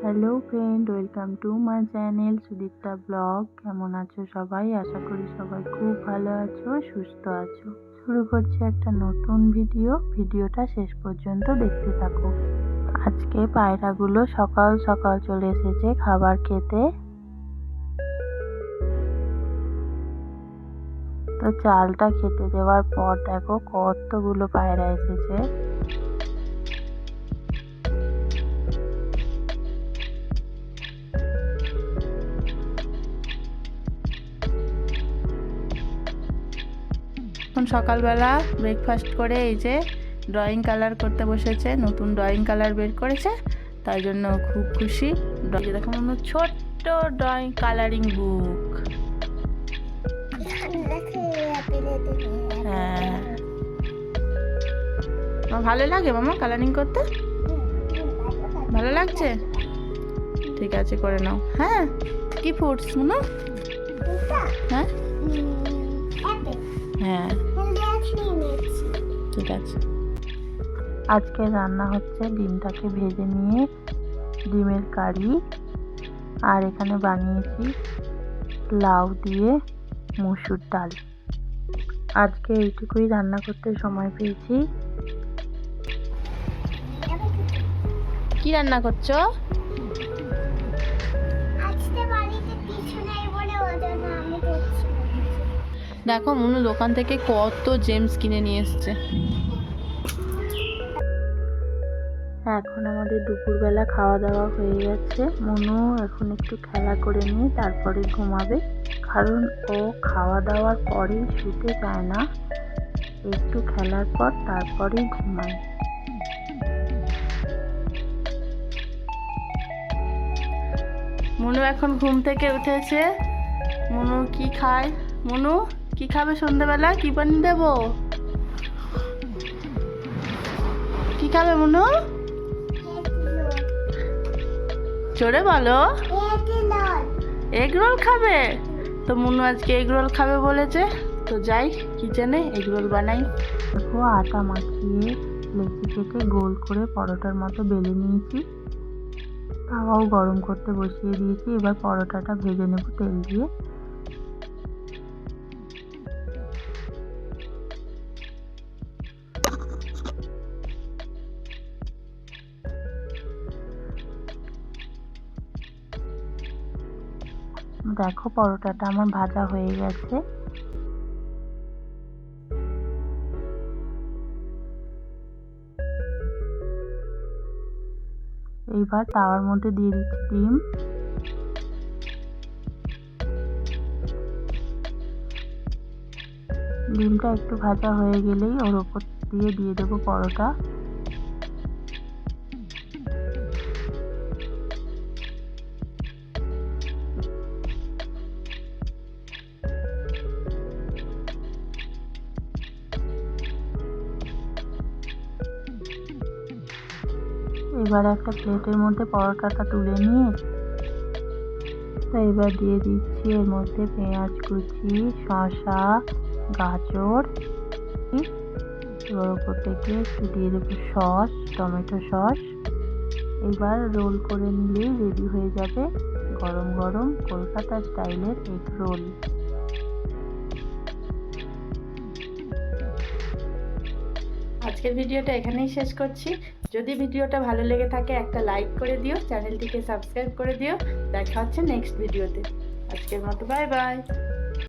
Hello friend, welcome to my channel Sudipta blog. কেমন আছো সবাই? আশা করি সবাই খুব ভালো আছো, সুস্থ আছো। শুরু করছি একটা নতুন ভিডিওটা শেষ পর্যন্ত দেখতে থাকো। আজকে পায়রাগুলো সকাল সকাল চলে এসেছে খাবার খেতে। তো চালটা খেতে দেওয়ার পর দেখো কতগুলো পায়রা এসেছে। এখন সকালবেলা ব্রেকফাস্ট করে এই যে ড্রয়িং কালার করতে বসেছে, নতুন ড্রয়িং কালার বের করেছে, তাই জন্য খুব খুশি। দেখো মনে ছোট্ট ড্রয়িং কালারিং বুক। হ্যাঁ, আমার ভালো লাগে মামা কালারিং করতে। ভালো লাগছে? ঠিক আছে, করে নাও। হ্যাঁ, কি ফ্রুটস মনে? হ্যাঁ হ্যাঁ, ঠিক আছে। আজকে রান্না হচ্ছে ডিমটাকে ভেজে নিয়ে ডিমের কারি, আর এখানে বানিয়েছি লাউ দিয়ে মসুর ডাল। আজকে এইটুকুই রান্না করতে সময় পেয়েছি। কি রান্না করছো? দেখো মনু দোকান থেকে কত জেমস কিনে নিয়ে এসছে। এখন আমাদের দুপুরবেলা খাওয়া দাওয়া হয়ে গেছে। মনু এখন একটু খেলা করে নিয়ে তারপরে ঘুমাবে, কারণ ও খাওয়া দাওয়ার পরেই শুতে চায় না, একটু খেলার পর তারপরেই ঘুমায়। মনু এখন ঘুম থেকে উঠেছে। মনু কি খায়? মনু কি খাবে সন্ধ্যাবেলা? কি বানিয়ে দেবো? কি খাবে মনু? জোরে বলো। এগ রোল খাবে? তো মনু আজকে এগ রোল খাবে বলেছে, তো যাই কিচেনে এগ রোল বানাই। দেখো আটা মাখিয়ে লেচি কেটে গোল করে পরোটার মতো বেলে নিয়েছি। তাওয়াও গরম করতে বসিয়ে দিয়েছি। এবার পরোটাটা ভেজে নেব তেল দিয়ে। দেখো পরোটাটা আমার ভাজা হয়ে গেছে। এইবার তাওয়ার মধ্যে দিয়ে দিচ্ছি ডিম। ডিমটা একটু ভাজা হয়ে গেলেই ওর ওপর দিয়ে দেবো পরোটা। এবার একটা প্লেটের মধ্যে পরোটাটা তুলে নিয়ে এবার দিয়ে দিচ্ছি এর মধ্যে পেঁয়াজ কুচি, শসা, গাজর। এবার ওপর থেকে একটু দিয়ে দেবো সস, টমেটো সস। এবার রোল করে নিলেই রেডি হয়ে যাবে গরম গরম কলকাতা স্টাইলের এগ রোল। আজকের ভিডিওটা এখানেই শেষ করছি। যদি ভিডিওটা ভালো লেগে থাকে একটা লাইক করে দিও, চ্যানেলটিকে সাবস্ক্রাইব করে দিও। দেখা হচ্ছে নেক্সট ভিডিওতে। আজকের মতো বাই বাই।